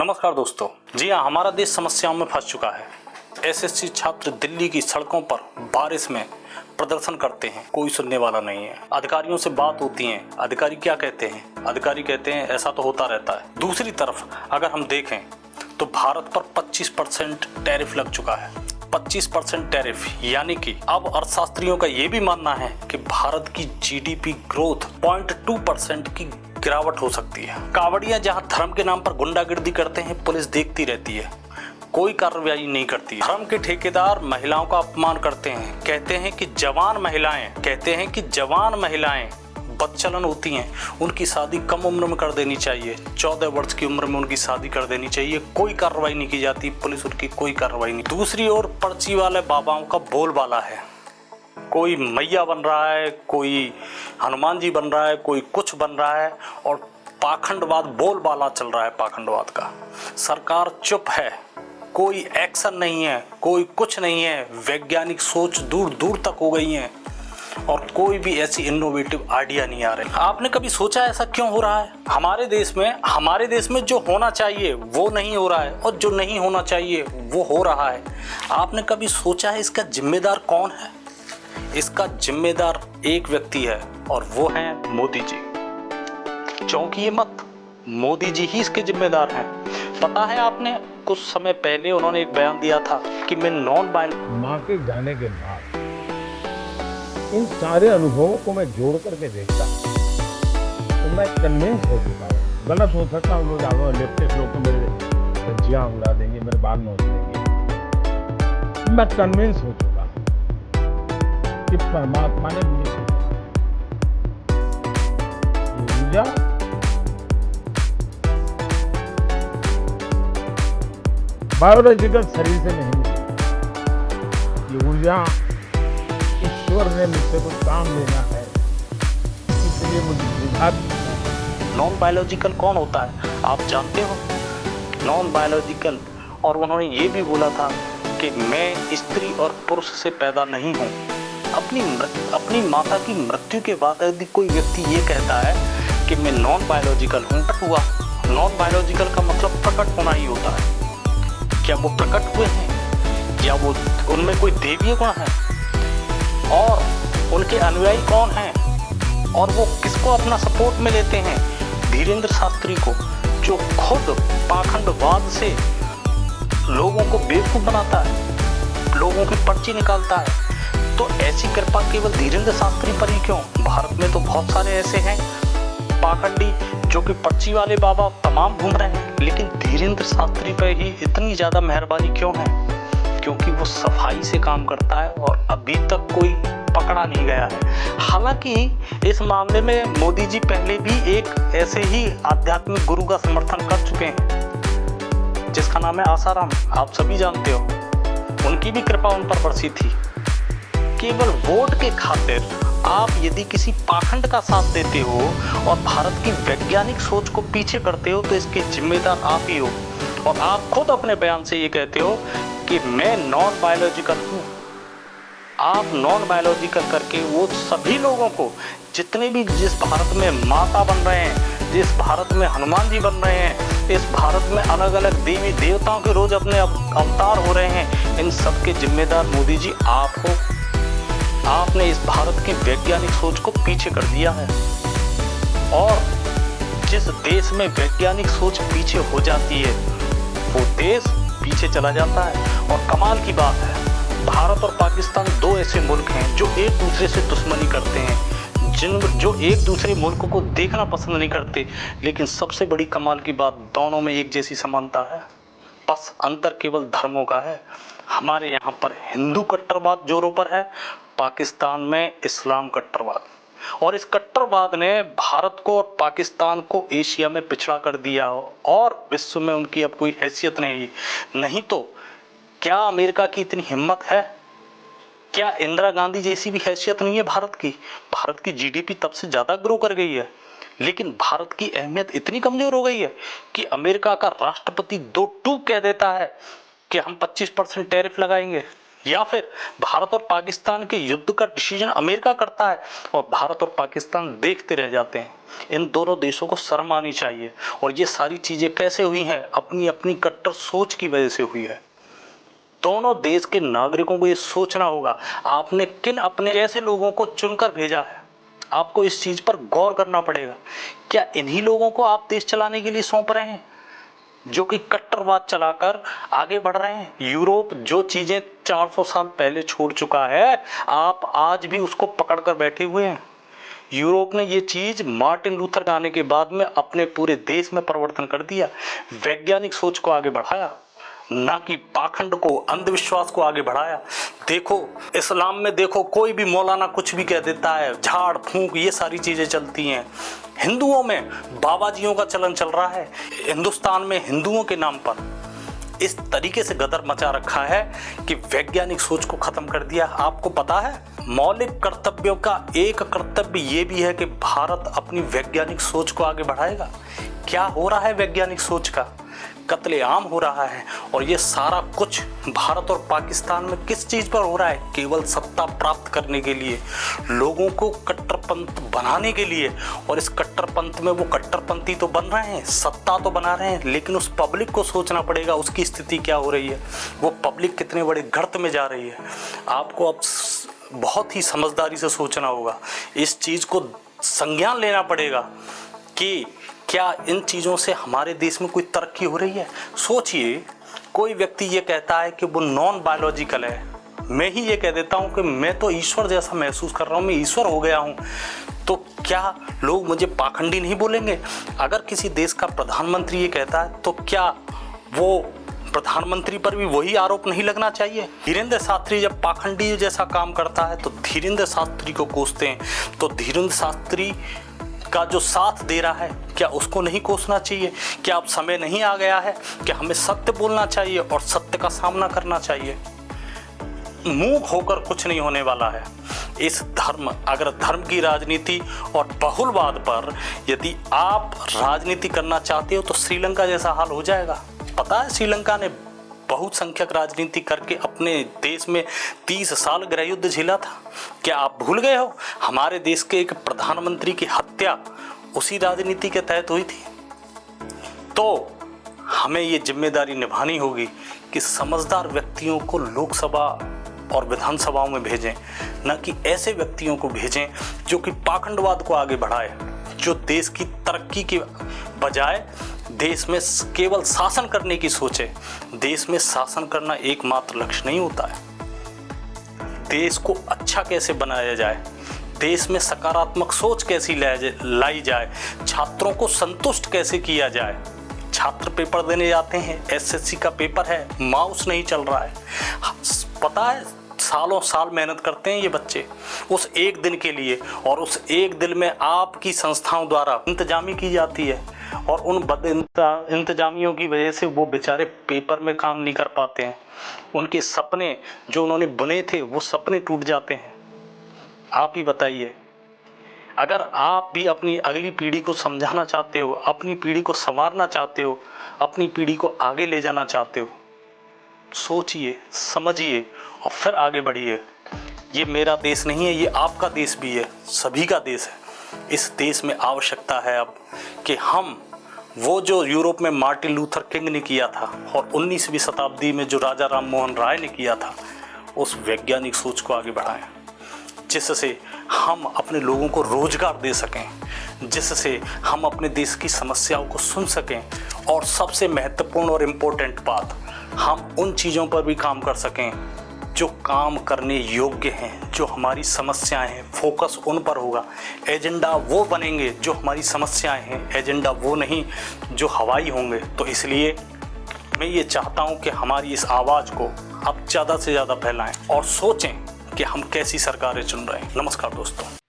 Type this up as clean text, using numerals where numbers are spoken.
नमस्कार दोस्तों। जी हाँ, हमारा देश समस्याओं में फंस चुका है। एसएससी छात्र दिल्ली की सड़कों पर बारिश में प्रदर्शन करते हैं, कोई सुनने वाला नहीं है। अधिकारियों से बात होती है, अधिकारी क्या कहते हैं? अधिकारी कहते हैं ऐसा तो होता रहता है। दूसरी तरफ अगर हम देखें तो भारत पर 25% टैरिफ लग चुका है। 25% टैरिफ यानी कि अब अर्थशास्त्रियों का ये भी मानना है कि भारत की जीडीपी ग्रोथ 0.2% की गिरावट हो सकती है। कावड़िया जहां धर्म के नाम पर गुंडागिर्दी करते हैं, पुलिस देखती रहती है, कोई कार्रवाई नहीं करती। धर्म के ठेकेदार महिलाओं का अपमान करते हैं, कहते हैं कि जवान महिलाएं बदचलन होती हैं, उनकी शादी कम उम्र में कर देनी चाहिए, 14 वर्ष की उम्र में उनकी शादी कर देनी चाहिए। कोई कार्रवाई नहीं की जाती, पुलिस उनकी कोई कार्रवाई नहीं। दूसरी ओर पर्ची वाले बाबाओं का बोलबाला है, कोई मैया बन रहा है, कोई हनुमान जी बन रहा है, कोई कुछ बन रहा है और पाखंडवाद बोलबाला चल रहा है पाखंडवाद का। सरकार चुप है, कोई एक्शन नहीं है, कोई कुछ नहीं है। वैज्ञानिक सोच दूर दूर तक हो गई है और कोई भी ऐसी इनोवेटिव आइडिया नहीं आ रही। आपने कभी सोचा ऐसा क्यों हो रहा है? हमारे देश में जो होना चाहिए वो नहीं हो रहा है और जो नहीं होना चाहिए वो हो रहा है। आपने कभी सोचा है इसका जिम्मेदार कौन है? इसका जिम्मेदार एक व्यक्ति है और वो है मोदी जी। चौंकिए मत, मोदी जी ही इसके जिम्मेदार हैं। पता है आपने, कुछ समय पहले उन्होंने एक बयान दिया था कि मैं नॉन बाइल माँ के जाने के बाद इन सारे अनुभवों को मैं जोड़ करके देखता तो मैं कन्विंस हो चुका हूँ। गलत हो सकता है, लोग आगे लेफ्ट लोग तो मेरे धज्जियाँ उड़ा देंगे, मेरे बाल नोच देंगे। मैं कन्विंस हो चुका हूँ कि परमात्मा ने मुझे ऊर्जा बायोलॉजिकल शरीर से नहीं मिली। ये ऊर्जा ईश्वर ने मुझसे कुछ काम लेना है, इसलिए मुझे बुझा। नॉन बायोलॉजिकल कौन होता है आप जानते हो? नॉन बायोलॉजिकल, और उन्होंने ये भी बोला था कि मैं स्त्री और पुरुष से पैदा नहीं हूँ। अपनी माता की मृत्यु के बाद यदि कोई व्यक्ति ये कहता है कि मैं नॉन बायोलॉजिकल हूँ, हुआ। नॉन बायोलॉजिकल का मतलब प्रकट होना ही होता है। क्या वो प्रकट हुए हैं या वो उनमें कोई देवीय गुण है और उनके अनुयायी कौन हैं और वो किसको अपना सपोर्ट में लेते हैं? धीरेंद्र शास्त्री को, जो खुद पाखंडवाद से लोगों को बेवकूफ बनाता है, लोगों की पर्ची निकालता है। तो ऐसी कृपा केवल धीरेंद्र शास्त्री पर ही क्यों? भारत में तो बहुत सारे ऐसे हैं पाखंडी जो कि पर्ची वाले बाबा तमाम घूम रहे हैं, लेकिन धीरेंद्र शास्त्री पर ही इतनी ज़्यादा मेहरबानी क्यों है? क्योंकि वो सफाई से काम करता है और अभी तक कोई पकड़ा नहीं गया है। हालांकि इस मामले में मोदी जी पहले भी एक ऐसे ही आध्यात्मिक गुरु का समर्थन कर चुके हैं, जिसका नाम है आसाराम, आप सभी जानते हो। उनकी भी कृपा उन पर बरसी थी। केवल वोट के खातिर आप यदि किसी पाखंड का साथ देते हो और भारत की वैज्ञानिक सोच को पीछे करते हो तो इसके जिम्मेदार आप ही हो। और आप खुद अपने बयान से ये कहते हो कि मैं नॉन बायोलॉजिकल हूँ। आप नॉन बायोलॉजिकल करके वो सभी लोगों को, जितने भी जिस भारत में माता बन रहे हैं, जिस भारत में हनुमान जी बन रहे हैं, इस भारत में अलग अलग देवी देवताओं के रोज अपने अवतार हो रहे हैं, इन सब के जिम्मेदार मोदी जी आप हो। आपने इस भारत की वैज्ञानिक सोच को पीछे कर दिया है और जिस देश में वैज्ञानिक सोच पीछे हो जाती है वो देश पीछे चला जाता है। और कमाल की बात है, भारत और पाकिस्तान दो ऐसे मुल्क हैं जो एक दूसरे से दुश्मनी करते हैं, जो एक दूसरे मुल्कों को देखना पसंद नहीं करते, लेकिन सबसे बड़ी कमाल की बात, दोनों में एक जैसी समानता है, बस अंतर केवल धर्मों का है। हमारे यहाँ पर हिंदू कट्टरवाद जोरों पर है, पाकिस्तान में इस्लाम कट्टरवाद, और इस कट्टरवाद ने भारत को और पाकिस्तान को एशिया में पिछड़ा कर दिया और विश्व में उनकी अब कोई हैसियत नहीं। तो क्या अमेरिका की इतनी हिम्मत है? क्या इंदिरा गांधी जैसी भी हैसियत नहीं है भारत की? भारत की जीडीपी तब से ज़्यादा ग्रो कर गई है, लेकिन भारत की अहमियत इतनी कमजोर हो गई है कि अमेरिका का राष्ट्रपति 2 टूक कह देता है कि हम 25% टैरिफ लगाएंगे। या फिर भारत और पाकिस्तान के युद्ध का डिसीजन अमेरिका करता है और भारत और पाकिस्तान देखते रह जाते हैं? इन दोनों देशों को शर्म आनी चाहिए। और ये सारी चीजें कैसे हुई हैं? अपनी अपनी कट्टर सोच की वजह से हुई है। दोनों देश के नागरिकों को ये सोचना होगा, आपने किन अपने जैसे लोगों को चुनकर भेजा है। आपको इस चीज पर गौर करना पड़ेगा। क्या इन्हीं लोगों को आप देश चलाने के लिए सौंप रहे हैं, जो कि कट्टरवाद चलाकर आगे बढ़ रहे हैं? यूरोप जो चीजें 400 साल पहले छोड़ चुका है, आप आज भी उसको पकड़ कर बैठे हुए हैं। यूरोप ने ये चीज मार्टिन लूथर के आने के बाद में अपने पूरे देश में परिवर्तन कर दिया, वैज्ञानिक सोच को आगे बढ़ाया, ना कि पाखंड को, अंधविश्वास को आगे बढ़ाया। देखो इस्लाम में देखो, कोई भी मौलाना कुछ भी कह देता है, झाड़ फूंक ये सारी चीजें चलती हैं। हिंदुओं में बाबाजियों का चलन चल रहा है, हिंदुस्तान में हिंदुओं के नाम पर इस तरीके से गदर मचा रखा है कि वैज्ञानिक सोच को खत्म कर दिया। आपको पता है, मौलिक कर्तव्यों का एक कर्तव्य ये भी है कि भारत अपनी वैज्ञानिक सोच को आगे बढ़ाएगा। क्या हो रहा है वैज्ञानिक सोच का? कत्लेआम हो रहा है। और ये सारा कुछ भारत और पाकिस्तान में किस चीज पर हो रहा है? केवल सत्ता प्राप्त करने के लिए, लोगों को कट्टरपंथ बनाने के लिए। और इस कट्टरपंथ में वो कट्टरपंथी तो बन रहे हैं, सत्ता तो बना रहे हैं, लेकिन उस पब्लिक को सोचना पड़ेगा उसकी स्थिति क्या हो रही है, वो पब्लिक कितने बड़े गर्त में जा रही है। आपको अब बहुत ही समझदारी से सोचना होगा, इस चीज को संज्ञान लेना पड़ेगा कि क्या इन चीज़ों से हमारे देश में कोई तरक्की हो रही है। सोचिए, कोई व्यक्ति ये कहता है कि वो नॉन बायोलॉजिकल है, मैं ही ये कह देता हूँ कि मैं तो ईश्वर जैसा महसूस कर रहा हूँ, मैं ईश्वर हो गया हूँ, तो क्या लोग मुझे पाखंडी नहीं बोलेंगे? अगर किसी देश का प्रधानमंत्री ये कहता है तो क्या वो प्रधानमंत्री पर भी वही आरोप नहीं लगना चाहिए? धीरेन्द्र शास्त्री जब पाखंडी जैसा काम करता है तो धीरेन्द्र शास्त्री को कोसते हैं, तो धीरेन्द्र शास्त्री का जो साथ दे रहा है क्या उसको नहीं कोसना चाहिए? क्या अब समय नहीं आ गया है कि हमें सत्य बोलना चाहिए और सत्य का सामना करना चाहिए? मूक होकर कुछ नहीं होने वाला है। इस अगर धर्म की राजनीति और बहुलवाद पर यदि आप राजनीति करना चाहते हो तो श्रीलंका जैसा हाल हो जाएगा। पता है, श्रीलंका ने बहुसंख्यक राजनीति करके अपने देश में 30 साल गृह युद्ध झेला था। क्या आप भूल गए हो? हमारे देश के एक प्रधानमंत्री की हत्या उसी राजनीति के तहत हुई थी। तो हमें ये जिम्मेदारी निभानी होगी कि समझदार व्यक्तियों को लोकसभा और विधानसभाओं में भेजें, न कि ऐसे व्यक्तियों को भेजें जो कि पाखंडवाद को आगे बढ़ाए, जो देश की तरक्की के बजाय देश में केवल शासन करने की सोचे। देश में शासन करना एकमात्र लक्ष्य नहीं होता है। देश को अच्छा कैसे बनाया जाए, देश में सकारात्मक सोच कैसी लाई जाए, छात्रों को संतुष्ट कैसे किया जाए। छात्र पेपर देने जाते हैं, एसएससी का पेपर है, माउस नहीं चल रहा है। पता है, सालों साल मेहनत करते हैं ये बच्चे उस एक दिन के लिए, और उस एक दिन में आपकी संस्थाओं द्वारा इंतजामी की जाती है, और उन बद इंतजामियों की वजह से वो बेचारे पेपर में काम नहीं कर पाते हैं। उनके सपने जो उन्होंने बुने थे वो सपने टूट जाते हैं। आप ही बताइए, अगर आप भी अपनी अगली पीढ़ी को समझाना चाहते हो, अपनी पीढ़ी को संवारना चाहते हो, अपनी पीढ़ी को आगे ले जाना चाहते हो, सोचिए, समझिए और फिर आगे बढ़िए। ये मेरा देश नहीं है, ये आपका देश भी है, सभी का देश है। इस देश में आवश्यकता है अब कि हम वो जो यूरोप में मार्टिन लूथर किंग ने किया था और 19वीं शताब्दी में जो राजा राम मोहन राय ने किया था, उस वैज्ञानिक सोच को आगे बढ़ाएं, जिससे हम अपने लोगों को रोजगार दे सकें, जिससे हम अपने देश की समस्याओं को सुन सकें, और सबसे महत्वपूर्ण और इम्पोर्टेंट बात, हम उन चीज़ों पर भी काम कर सकें जो काम करने योग्य हैं, जो हमारी समस्याएं हैं, फोकस उन पर होगा। एजेंडा वो बनेंगे जो हमारी समस्याएं हैं, एजेंडा वो नहीं जो हवाई होंगे। तो इसलिए मैं ये चाहता हूं कि हमारी इस आवाज़ को अब ज़्यादा से ज़्यादा फैलाएं और सोचें कि हम कैसी सरकारें चुन रहे हैं। नमस्कार दोस्तों।